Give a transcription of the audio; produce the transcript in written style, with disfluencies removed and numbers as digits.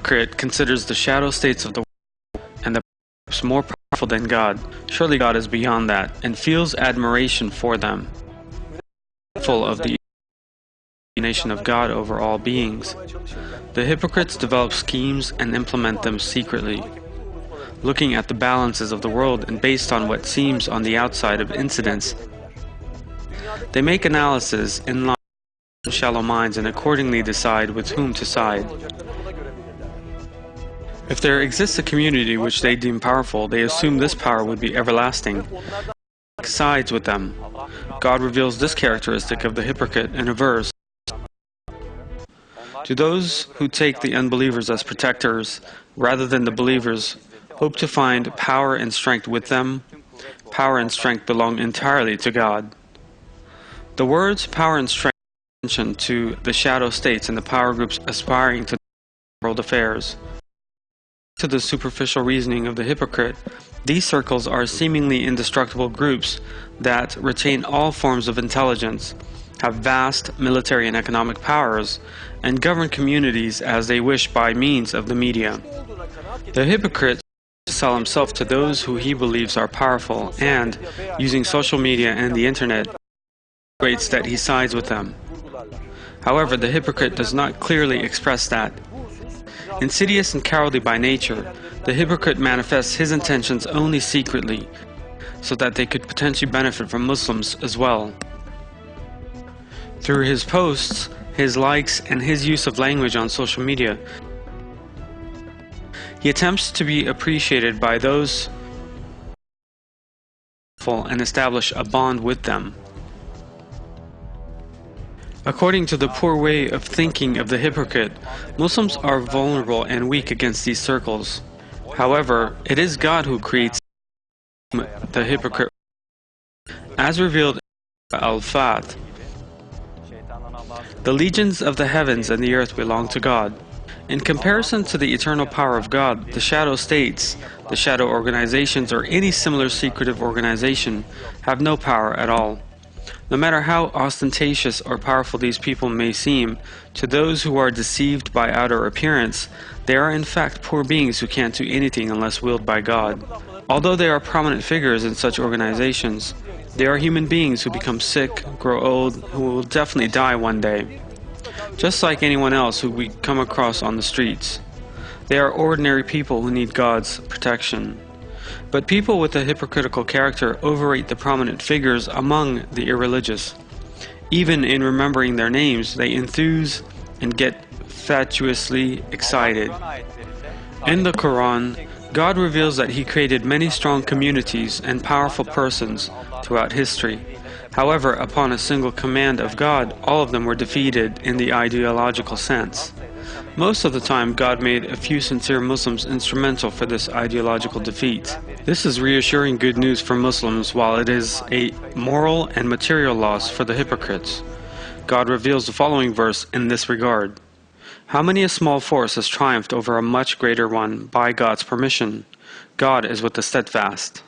hypocrite considers the shadow states of the world and the perhaps more powerful than God. Surely God is beyond that, and feels admiration for them, full of the domination of God over all beings. The hypocrites develop schemes and implement them secretly, looking at the balances of the world and based on what seems on the outside of incidents. They make analyses in line with shallow minds and accordingly decide with whom to side. If there exists a community which they deem powerful, they assume this power would be everlasting, sides with them. God reveals this characteristic of the hypocrite in a verse. To those who take the unbelievers as protectors rather than the believers, hope to find power and strength with them. Power and strength belong entirely to God. The words power and strength mention to the shadow states and the power groups aspiring to world affairs. To the superficial reasoning of the hypocrite, these circles are seemingly indestructible groups that retain all forms of intelligence, have vast military and economic powers, and govern communities as they wish by means of the media. The hypocrite sells himself to those who he believes are powerful and, using social media and the internet, demonstrates that he sides with them. However, the hypocrite does not clearly express that. Insidious and cowardly by nature, the hypocrite manifests his intentions only secretly, so that they could potentially benefit from Muslims as well. Through his posts, his likes, and his use of language on social media, he attempts to be appreciated by those and establish a bond with them. According to the poor way of thinking of the hypocrite, Muslims are vulnerable and weak against these circles. However, it is God who creates the hypocrite. As revealed in al-Fath, the legions of the heavens and the earth belong to God. In comparison to the eternal power of God, the shadow states, the shadow organizations, or any similar secretive organization have no power at all. No matter how ostentatious or powerful these people may seem, to those who are deceived by outer appearance, they are in fact poor beings who can't do anything unless willed by God. Although they are prominent figures in such organizations, they are human beings who become sick, grow old, who will definitely die one day, just like anyone else who we come across on the streets. They are ordinary people who need God's protection. But people with a hypocritical character overrate the prominent figures among the irreligious. Even in remembering their names, they enthuse and get fatuously excited. In the Qur'an, God reveals that He created many strong communities and powerful persons throughout history. However, upon a single command of God, all of them were defeated in the ideological sense. Most of the time, God made a few sincere Muslims instrumental for this ideological defeat. This is reassuring good news for Muslims, while it is a moral and material loss for the hypocrites. God reveals the following verse in this regard. How many a small force has triumphed over a much greater one by God's permission? God is with the steadfast.